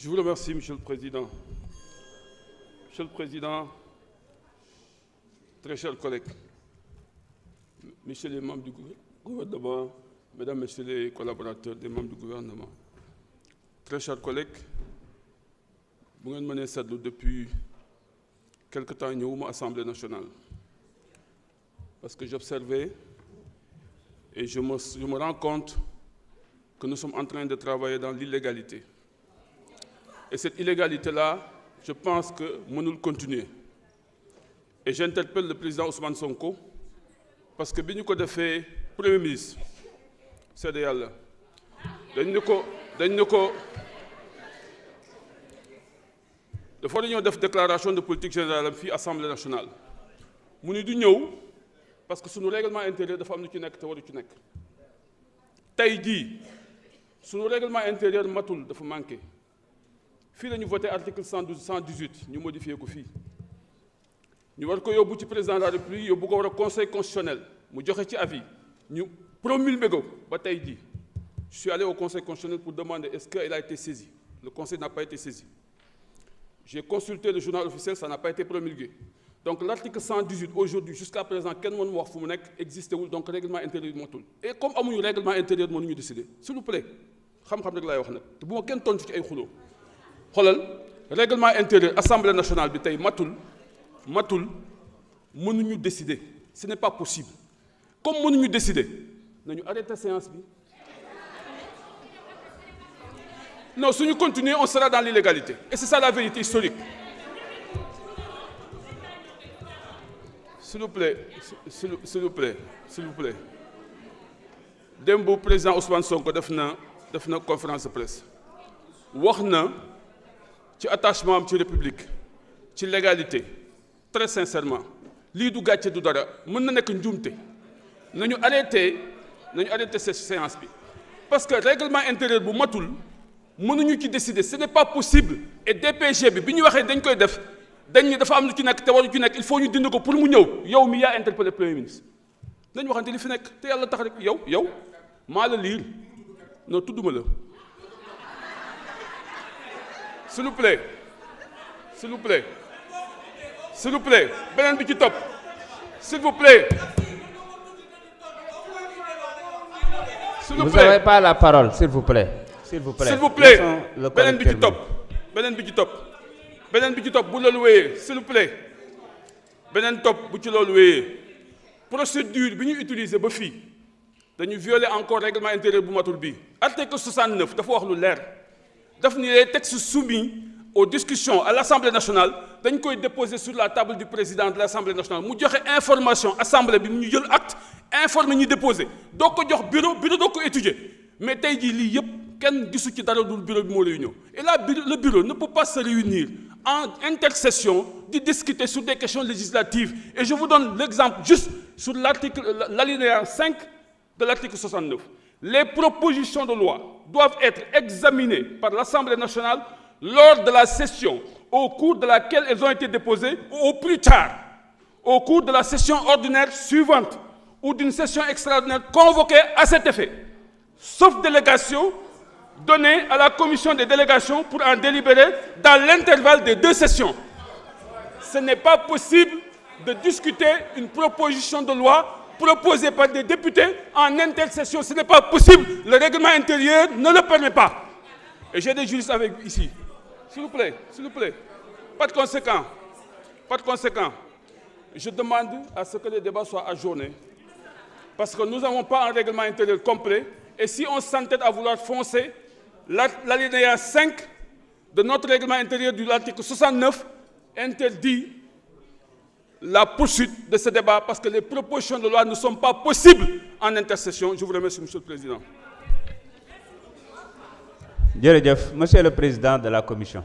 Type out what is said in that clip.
Je vous remercie, Monsieur le Président. Monsieur le Président, très chers collègues, Messieurs les membres du gouvernement, Mesdames, Messieurs les collaborateurs des membres du gouvernement, très chers collègues, bu ngeen mënee seetlu depuis quelque temps ñëwuma Assemblée nationale parce que j'observais et je me rends compte que nous sommes en train de travailler dans l'illégalité. Et cette illégalité-là, je pense que mënul continuer. Et j'interpelle le président Ousmane Sonko parce que bi ñu ko defee Premier ministre seede yàlla dañ ne ko dafa dañoo def déclaration de politique générale fii Assemblée nationale mu ni du ñëw parce que suñu règlement intérieur dafa am lu ci nekk te waru ci nekk tey jii suñu règlement intérieur matul dafa manqué fii la ñu voté article 112 118 ñu modifié ko fii ñu war ko yóbbu ci président de la République yóbbu ko war a conseil constitutionnel mu joxe ci avis ñu promulgué ko ba tey jii je suis allé au conseil constitutionnel pour demander est-ce qu'il a été saisi. Le conseil n'a pas été saisi. J'ai consulté le journal officiel, ça n'a pas été promulgué. Donc l'article 118 aujourd'hui jusqu'à présent kenn mënu wax fu mu nekk existé wul donc règlement intérieur motul et comme amuñu règlement intérieur mënuñu décider s'il vous plaît xam-xam rek laay wax nag te bu ma kenn tontu ci ay xuloo xoolal règlement intérieur assemblée nationale bi tey matul mënuñu décider ce n'est pas possible comme mënuñu décider nañu arrêter séance bi non suñu continuer on sera dans l'illégalité et c'est ça la vérité historique. S'il vous plaît démb président Ousmane Sonko def na conférence de presse wax na ci attachement am ci république ci légalité très sincèrement lii du gàcce du dara mën na nekk njuumte nañu arrêté cette séance bi parce que règlement intérieur bu matul mënuñu ci décider ce n'est pas possible et DPG bi ñu waxee dañ koy def dañ ni dafa am lu ci nekk te waru ci nekk il faut ñu dindi ko pour mu ñëw yow mi yaa interpellé premier ministre nañu waxante li fi nekk te yàlla tax rek yow maa la liir non tudduma la s'il vous plaît beneen bi ci topp s'il vous plaît. Vous n'avez pas la parole s'il vous plaît. beneen bi ci topp bu loolu wéyee s'il vous plaît beneen topp bu ci loolu wéyee procédure bi ñu utiliser ba fii dañu violer encore règlement intérieur bu matul bii article 69 dafa wax lu leer daf ni les textes soumis aux discussions à l'Assemblée nationale dañ koy déposer sur la table du président de l'Assemblée nationale mu joxe information assemblée bi mu ñu jël acte informer ñu déposer doo ko jox bureau doo ko étudier mais tey jii lii yëpp kenn gisu ci dara dul bureau bi moo réunion et là le bureau ne peut pas se réunir en intercession di discuter sur des questions législatives et je vous donne l'exemple juste sur l'alinéa 5 de l'article 69. Les propositions de loi doivent être examinées par l'Assemblée nationale lors de la session au cours de laquelle elles ont été déposées ou au plus tard au cours de la session ordinaire suivante ou d'une session extraordinaire convoquée à cet effet, sauf délégation donnée à la commission des délégations pour en délibérer dans l'intervalle des deux sessions. Ce n'est pas possible de discuter une proposition de loi proposée par des députés en intersession. Ce n'est pas possible. Le règlement intérieur ne le permet pas. Et j'ai des juristes avec ici. S'il vous plaît. Par conséquent, je demande à ce que les débats soient ajournés parce que nous n'avons pas un règlement intérieur complet. Et si on s'entête à vouloir foncer l'alinéa 5 de notre règlement intérieur de l'article 69 interdit la poursuite de ce débat parce que les propositions de loi ne sont pas possibles en intercession. Je vous remercie, Monsieur le Président. Jërëjëf, Monsieur le Président de la Commission.